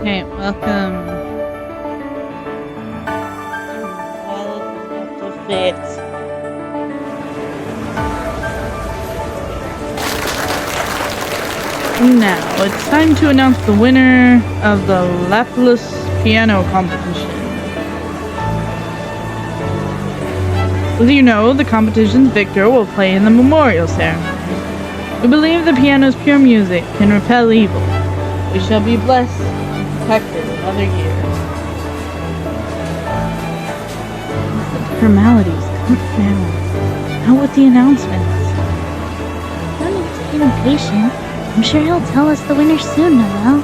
Okay, welcome. Welcome to Fit. Now, it's time to announce the winner of the Laplace Piano Competition. As you know, the competition's victor will play in the memorial ceremony. We believe the piano's pure music can repel evil. We shall be blessed and protected another year. The formalities, come now. Out with the announcements. No need to get impatient. I'm sure he'll tell us the winner soon, Noel.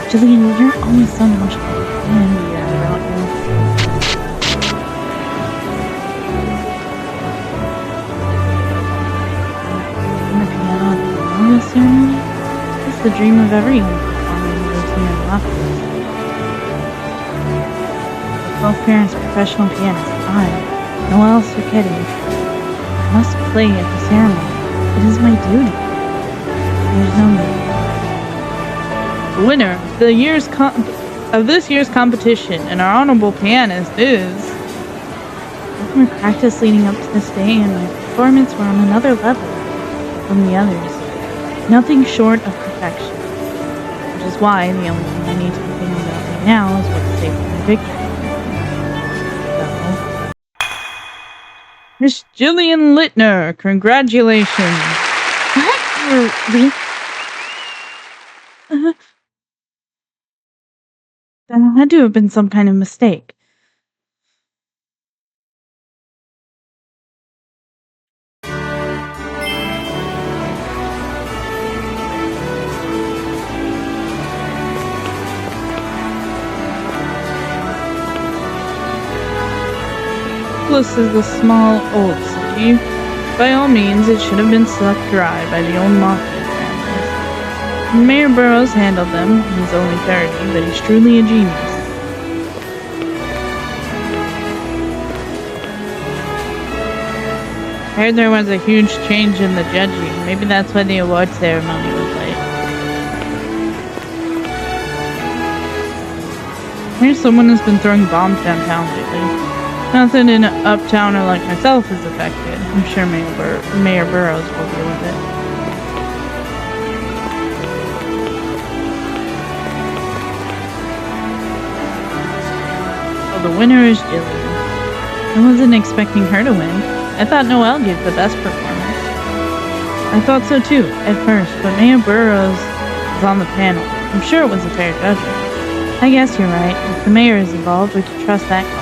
Jillian, you're always so nonchalant. I envy that about you. The piano at the memorial ceremony? It's the dream of every young performer who lives here in Lapis. With both parents professional pianists, I, Noel Circetti, must play at the ceremony. It is my duty. There's no need. The winner of this year's competition and our honorable pianist is... My practice leading up to this day and my performance were on another level from the others. Nothing short of perfection. Which is why the only thing I need to be thinking about right now is what to say for my victory. So, Miss Jillian Littner, congratulations. What? That had to have been some kind of mistake. This is a small old city. By all means, it should have been sucked dry by the old mafia families. Mayor Burroughs handled them. He's only 30, but he's truly a genius. I heard there was a huge change in the judging. Maybe that's why the award ceremony was late. Here's someone who's been throwing bombs downtown lately. Not that an uptowner like myself is affected. I'm sure Mayor Burroughs will deal with it. Well, the winner is Jillian. I wasn't expecting her to win. I thought Noel gave the best performance. I thought so too, at first, but Mayor Burroughs was on the panel. I'm sure it was a fair judgment. I guess you're right. If the mayor is involved, we can trust that call.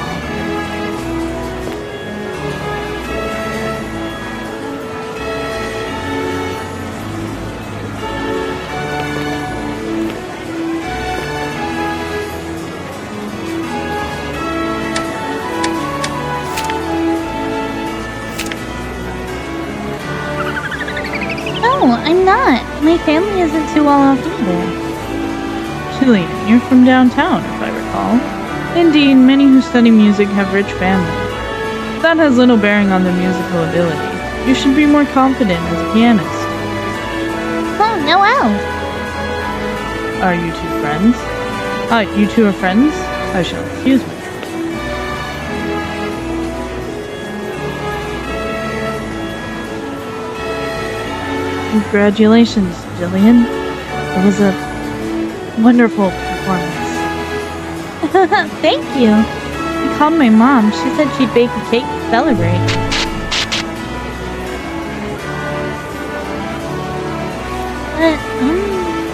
No, I'm not. My family isn't too well off either. Jillian, you're from downtown, if I recall. Indeed, many who study music have rich families. That has little bearing on their musical ability. You should be more confident as a pianist. Oh, Noel! Are you two friends? You two are friends? I shall excuse me. Congratulations, Jillian. It was a wonderful performance. Thank you. I called my mom. She said she'd bake a cake to celebrate. But I'm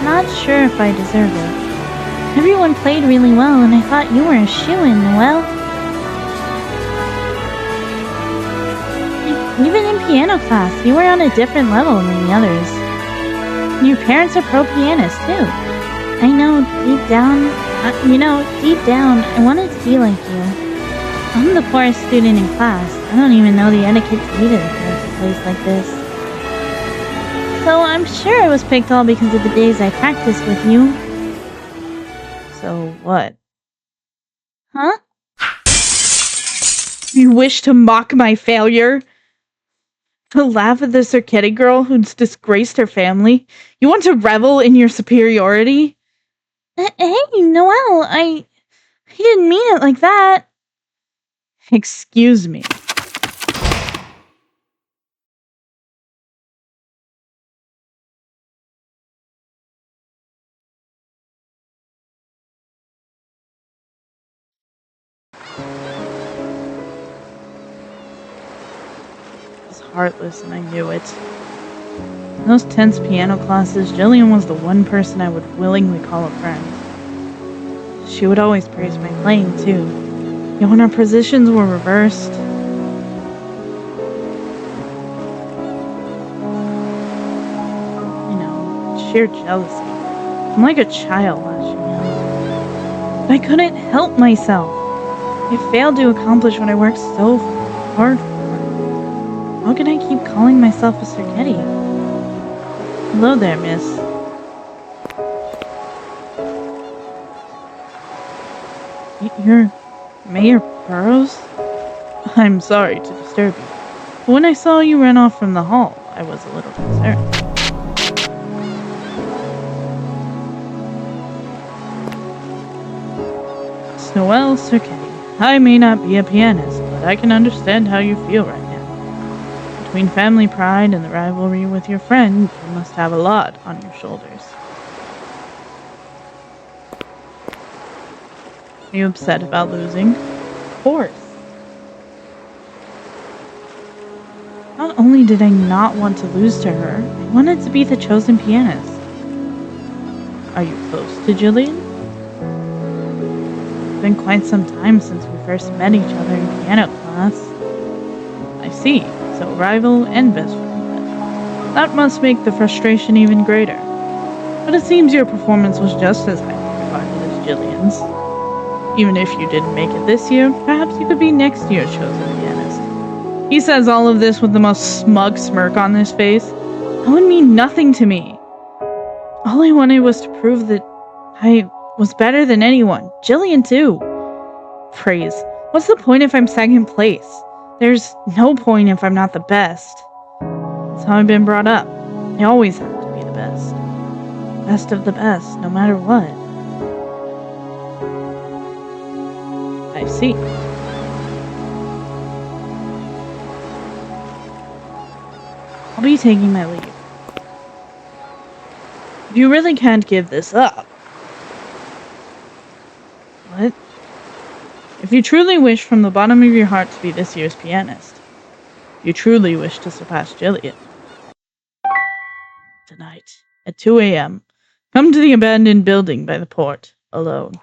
not sure if I deserve it. Everyone played really well, and I thought you were a shoo-in, Noel. Even in piano class, you were on a different level than the others. And your parents are pro pianists, too. I know, deep down, I wanted to be like you. I'm the poorest student in class. I don't even know the etiquette to eat at a place like this. So I'm sure I was picked all because of the days I practiced with you. So what? Huh? You wish to mock my failure? To laugh at the Circetti girl who's disgraced her family? You want to revel in your superiority? Hey, Noel, I didn't mean it like that. Excuse me. I was heartless and I knew it. In those tense piano classes, Jillian was the one person I would willingly call a friend. She would always praise my playing, too. Yet when our positions were reversed, sheer jealousy. I'm like a child lashing out. But I couldn't help myself. I failed to accomplish what I worked so hard for. How can I keep calling myself a Sirketti? Hello there, miss. You're Mayor Burroughs? I'm sorry to disturb you, but when I saw you run off from the hall, I was a little concerned. It's Noel Sirketti. I may not be a pianist, but I can understand how you feel right now. Between family pride and the rivalry with your friend, you must have a lot on your shoulders. Are you upset about losing? Of course. Not only did I not want to lose to her, I wanted to be the chosen pianist. Are you close to Jillian? It's been quite some time since we first met each other in piano class. I see, so rival and best friend then. That must make the frustration even greater. But it seems your performance was just as highly regarded as Jillian's. Even if you didn't make it this year, perhaps you could be next year's chosen pianist. He says all of this with the most smug smirk on his face. That would mean nothing to me. All I wanted was to prove that I was better than anyone. Jillian, too. Praise. What's the point if I'm second place? There's no point if I'm not the best. That's how I've been brought up. I always have to be the best. Best of the best, no matter what. I see. I'll be taking my leave. You really can't give this up. What? If you truly wish from the bottom of your heart to be this year's pianist, you truly wish to surpass Jillian. Tonight, at 2 a.m., come to the abandoned building by the port, alone.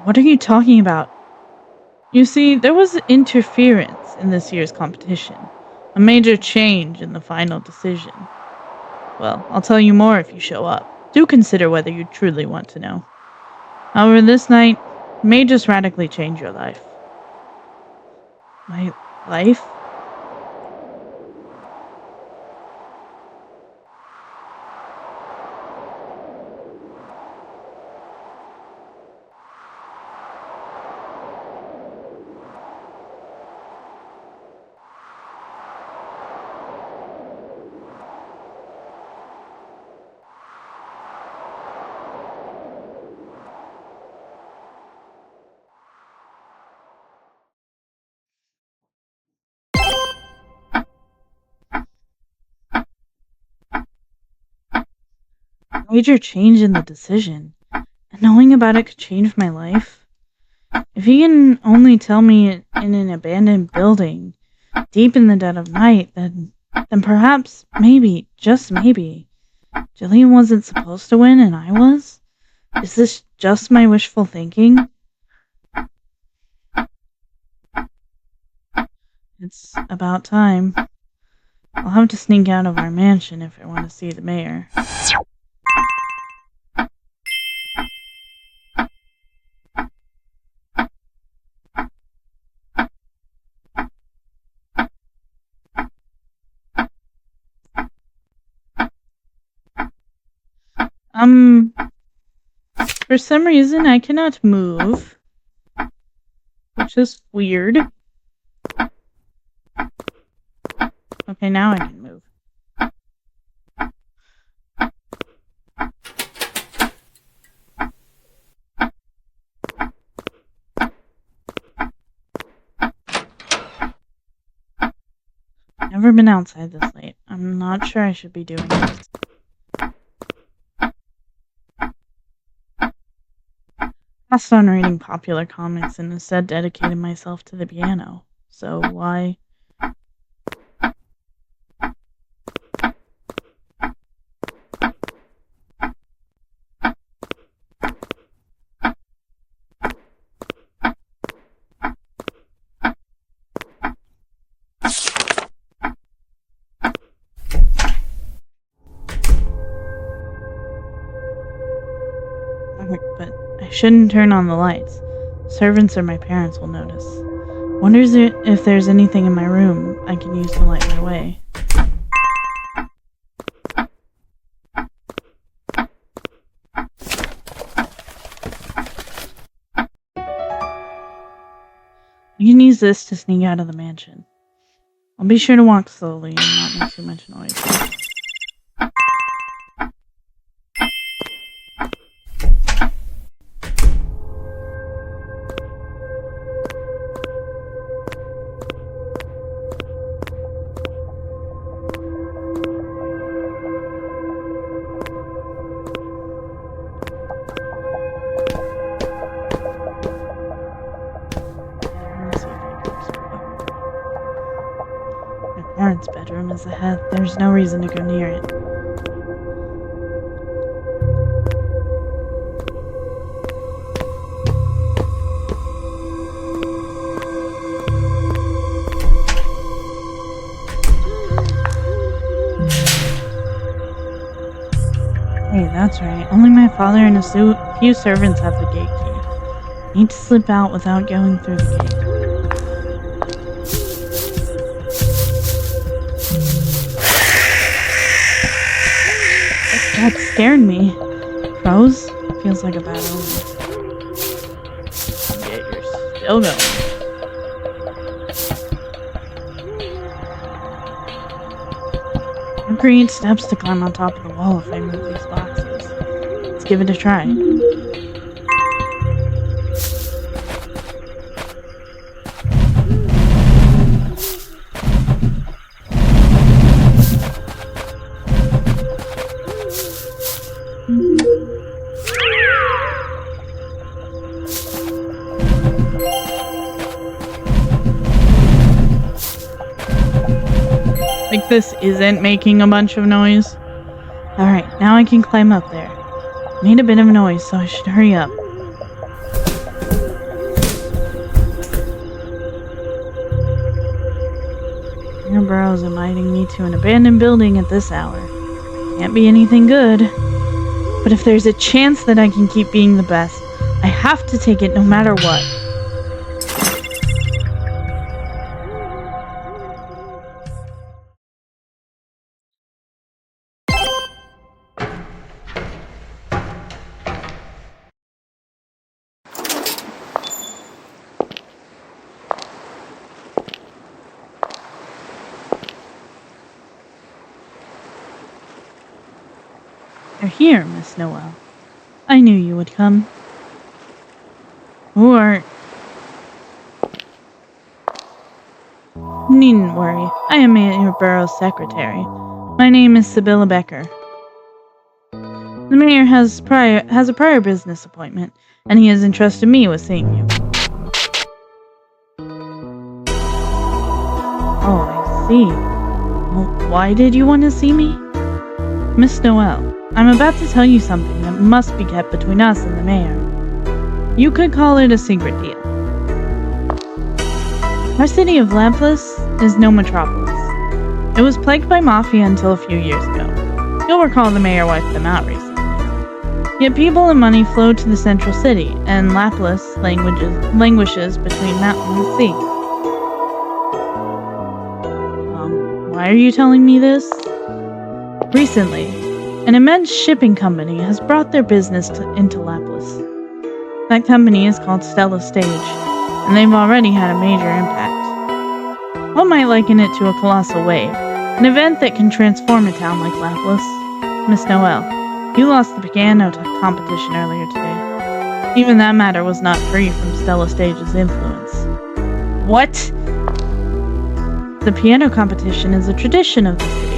What are you talking about? You see, there was interference in this year's competition. A major change in the final decision. Well, I'll tell you more if you show up. Do consider whether you truly want to know. However, this night may just radically change your life. My life? A major change in the decision. And knowing about it could change my life. If he can only tell me it in an abandoned building, deep in the dead of night, then perhaps, maybe, just maybe, Jillian wasn't supposed to win and I was? Is this just my wishful thinking? It's about time. I'll have to sneak out of our mansion if I want to see the mayor. For some reason I cannot move, which is weird. Okay, now I can move. never been outside this late. I'm not sure I should be doing this. Passed on reading popular comics and instead dedicated myself to the piano. So why? But I shouldn't turn on the lights. Servants or my parents will notice. Wonders if there's anything in my room I can use to light my way. I can use this to sneak out of the mansion. I'll be sure to walk slowly and not make too much noise. Parents' bedroom is ahead. There's no reason to go near it. Hey, that's right. Only my father and a few servants have the gate key. Need to slip out without going through the gate. That scared me. Crows? Feels like a bad omen. Yet you're still going. I'll create steps to climb on top of the wall if I move these boxes. Let's give it a try. Like this isn't making a bunch of noise. Alright, now I can climb up there. Made a bit of noise, so I should hurry up. Your burrows inviting me to an abandoned building at this hour. Can't be anything good. But if there's a chance that I can keep being the best, I have to take it no matter what. You're here, Miss Noel. I knew you would come. Or... Needn't worry. I am Mayor Burrow's secretary. My name is Sibylla Becker. The mayor has a prior business appointment, and he has entrusted me with seeing you. Oh, I see. Well, why did you want to see me? Miss Noel, I'm about to tell you something that must be kept between us and the mayor. You could call it a secret deal. Our city of Laplace is no metropolis. It was plagued by mafia until a few years ago. You'll recall the mayor wiped them out recently. Yet people and money flow to the central city, and Laplace languishes between mountain and sea. Why are you telling me this? Recently, an immense shipping company has brought their business into Laplace. That company is called Stella Stage, and they've already had a major impact. One might liken it to a colossal wave, an event that can transform a town like Laplace. Miss Noel, you lost the piano competition earlier today. Even that matter was not free from Stella Stage's influence. What? the piano competition is a tradition of the city,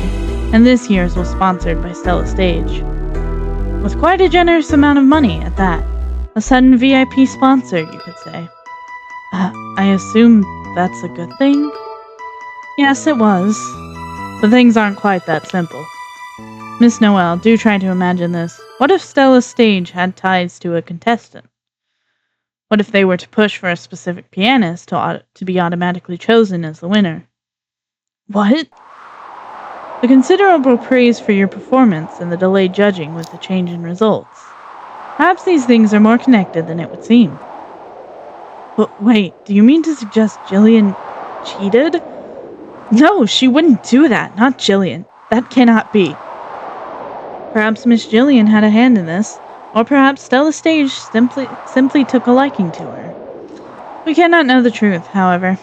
and this year's was sponsored by Stella Stage. With quite a generous amount of money at that. A sudden VIP sponsor, you could say. I assume that's a good thing? Yes, it was. But things aren't quite that simple. Miss Noel, do try to imagine this. What if Stella Stage had ties to a contestant? What if they were to push for a specific pianist to be automatically chosen as the winner? What? The considerable praise for your performance and the delayed judging with the change in results. Perhaps these things are more connected than it would seem. But wait, do you mean to suggest Jillian cheated? No, she wouldn't do that, not Jillian. That cannot be. Perhaps Miss Jillian had a hand in this, or perhaps Stella Stage simply took a liking to her. We cannot know the truth, however.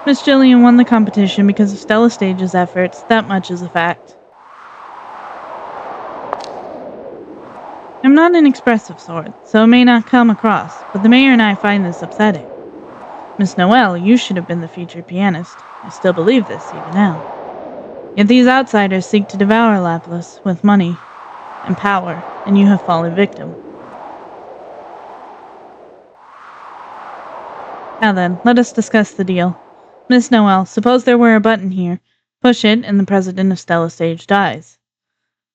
Miss Jillian won the competition because of Stella Stage's efforts, that much is a fact. I'm not an expressive sort, so it may not come across, but the mayor and I find this upsetting. Miss Noel, you should have been the featured pianist. I still believe this, even now. Yet these outsiders seek to devour Laplace with money and power, and you have fallen victim. Now then, let us discuss the deal. Miss Noel, suppose there were a button here. Push it, and the president of Stella Stage dies.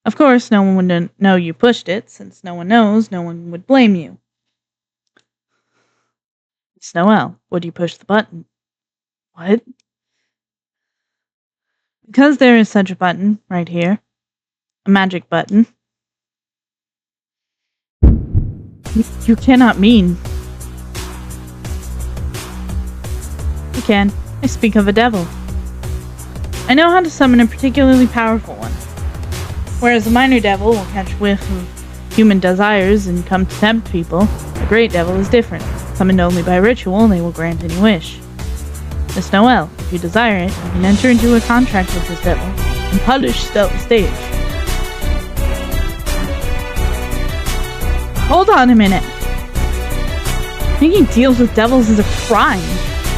Of course, no one would know you pushed it. Since no one knows, no one would blame you. Miss Noel, would you push the button? What? Because there is such a button, right here. A magic button. You cannot mean... You can. I speak of a devil. I know how to summon a particularly powerful one. Whereas a minor devil will catch whiff of human desires and come to tempt people, a great devil is different. Summoned only by ritual, they will grant any wish. Miss Noel, if you desire it, you can enter into a contract with this devil and punish Stella Stage. Hold on a minute. Making deals with devils is a crime.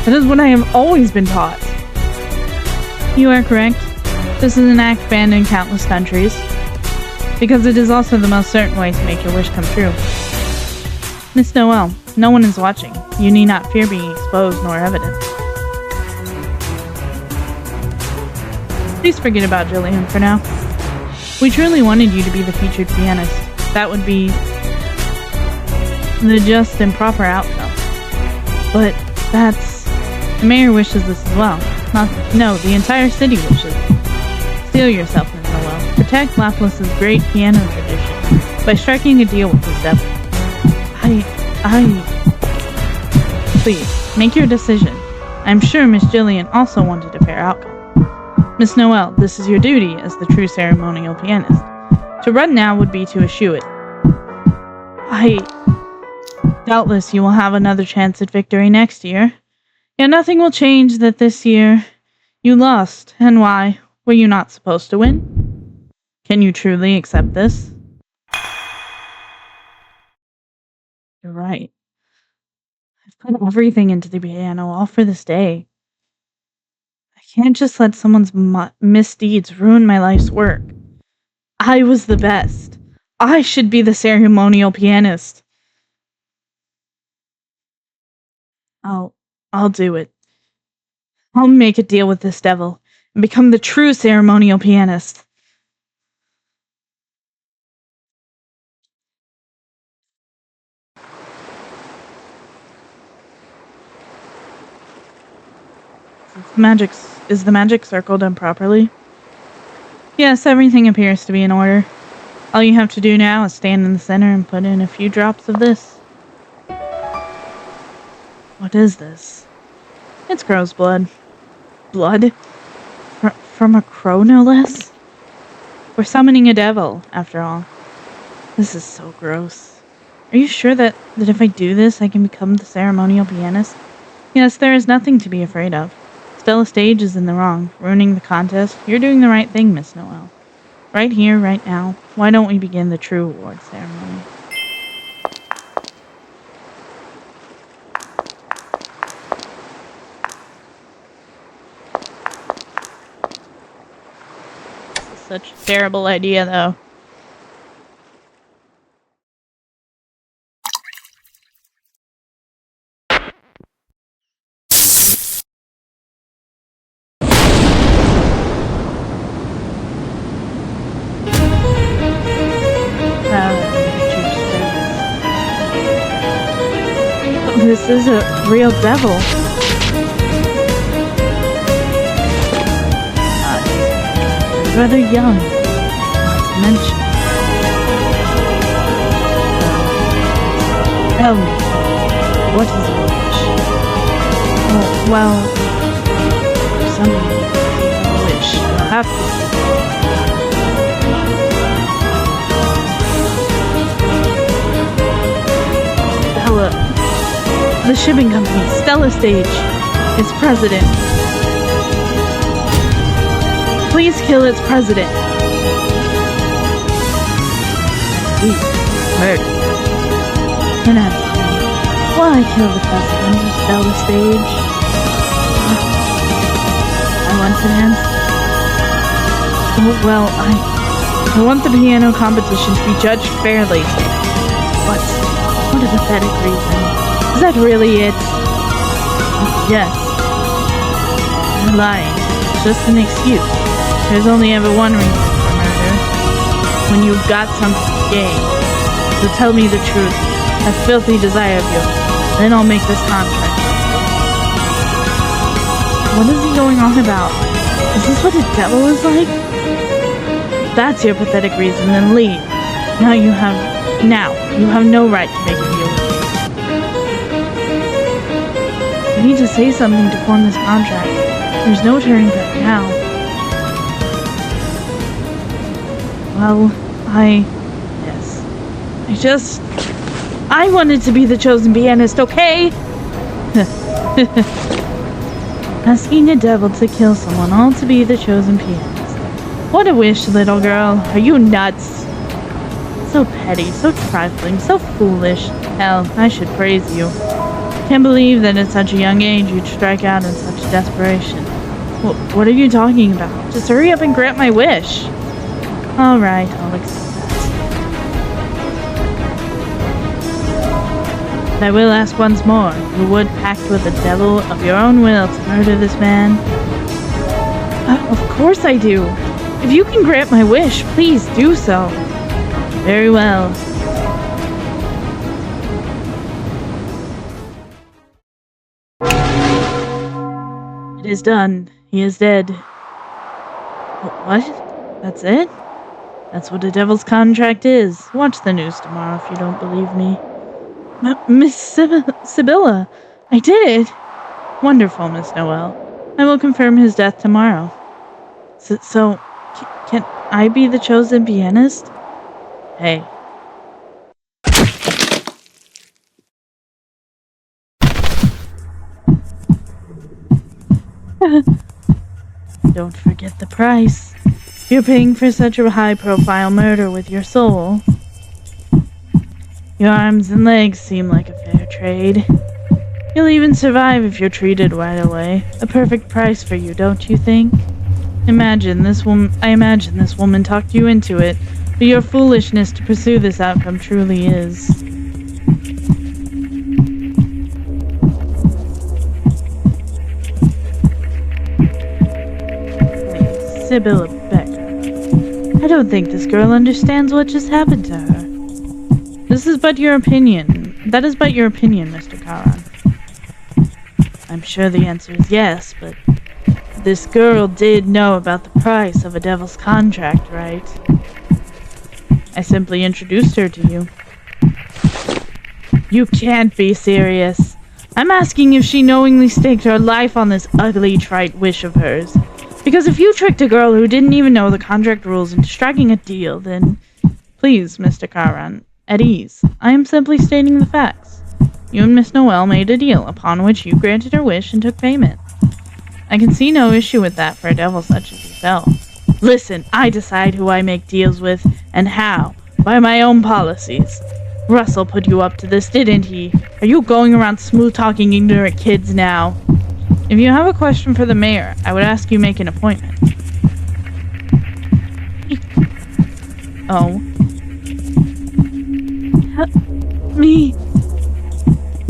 That is what I have always been taught. You are correct. This is an act banned in countless countries, because it is also the most certain way to make your wish come true. Miss Noel, no one is watching. You need not fear being exposed nor evident. Please forget about Jillian for now. We truly wanted you to be the featured pianist. That would be the just and proper outcome. But that's... The mayor wishes this as well. No, the entire city wishes. Steel yourself, Miss Noel. Protect Laplace's great piano tradition by striking a deal with this devil. Please, make your decision. I'm sure Miss Jillian also wanted a fair outcome. Miss Noel, this is your duty as the true ceremonial pianist. To run now would be to eschew it. Doubtless you will have another chance at victory next year. Yet nothing will change that this year you lost, and why? Were you not supposed to win? Can you truly accept this? You're right. I've put everything into the piano, all for this day. I can't just let someone's misdeeds ruin my life's work. I was the best. I should be the ceremonial pianist. I'll do it. I'll make a deal with this devil and become the true ceremonial pianist. Is the magic circle done properly? Yes, everything appears to be in order. All you have to do now is stand in the center and put in a few drops of this. What is this? It's crow's blood. Blood? From a crow, no less? We're summoning a devil, after all. This is so gross. Are you sure that if I do this, I can become the ceremonial pianist? Yes, there is nothing to be afraid of. Stella Stage is in the wrong, ruining the contest. You're doing the right thing, Miss Noel. Right here, right now. Why don't we begin the true award ceremony? such a terrible idea, though. This is a real devil. He's rather young, not to mention. Tell me, what is your wish? Oh, well, for some reason, I wish you'll have to. The shipping company, Stella Stage, its president. Please kill its president. Murder. Then answer me. Why kill the president of Stella Stage? I want an answer. Oh, well, I want the piano competition to be judged fairly. What a pathetic reason. Is that really it? Yes. You're lying. It's just an excuse. There's only ever one reason for murder. When you've got something to gain. So tell me the truth. That filthy desire of yours. Then I'll make this contract. What is he going on about? Is this what a devil is like? If that's your pathetic reason, then leave. Now you have no right to make a deal with me. I need to say something to form this contract. There's no turning back now. Well, I wanted to be the chosen pianist, okay? Asking a devil to kill someone, all to be the chosen pianist. What a wish, little girl. Are you nuts? So petty, so trifling, so foolish. Hell, I should praise you. Can't believe that at such a young age you'd strike out in such desperation. What are you talking about? Just hurry up and grant my wish. Alright, I'll accept that. But I will ask once more, you would pact with the devil of your own will to murder this man? Of course I do. If you can grant my wish, please do so. Very well. It is done. He is dead. What? That's it? That's what a devil's contract is. Watch the news tomorrow if you don't believe me. Miss Sibylla, I did it! Wonderful, Miss Noel. I will confirm his death tomorrow. So can I be the chosen pianist? Hey. Don't forget the price. You're paying for such a high-profile murder with your soul. Your arms and legs seem like a fair trade. You'll even survive if you're treated right away. A perfect price for you, don't you think? I imagine this woman talked you into it, but your foolishness to pursue this outcome truly is. Sibylla Becker. I don't think this girl understands what just happened to her. This is but your opinion. That is but your opinion, Mr. Karan. I'm sure the answer is yes, but this girl did know about the price of a devil's contract, right? I simply introduced her to you. You can't be serious. I'm asking if she knowingly staked her life on this ugly, trite wish of hers. Because if you tricked a girl who didn't even know the contract rules into striking a deal, then... Please, Mr. Karan, at ease. I am simply stating the facts. You and Miss Noel made a deal, upon which you granted her wish and took payment. I can see no issue with that for a devil such as yourself. Listen, I decide who I make deals with, and how, by my own policies. Russell put you up to this, didn't he? Are you going around smooth-talking ignorant kids now? If you have a question for the mayor, I would ask you make an appointment. Oh. Help me.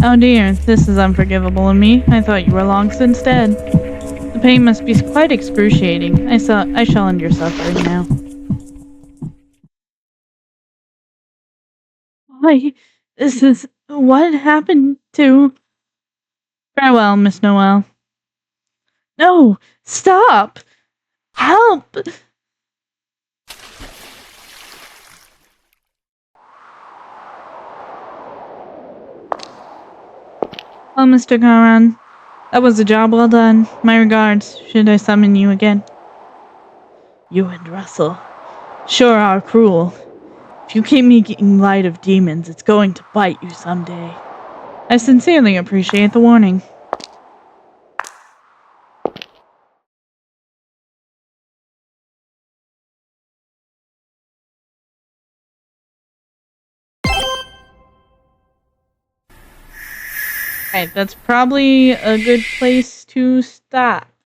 Oh dear, this is unforgivable of me. I thought you were long since dead. The pain must be quite excruciating. I shall end your suffering now. Why, this is... What happened to... Farewell, Miss Noel. No! Stop! Help! Well, Mr. Garan, that was a job well done. My regards, should I summon you again. You and Russell sure are cruel. If you keep making light of demons, it's going to bite you someday. I sincerely appreciate the warning. Alright, that's probably a good place to stop.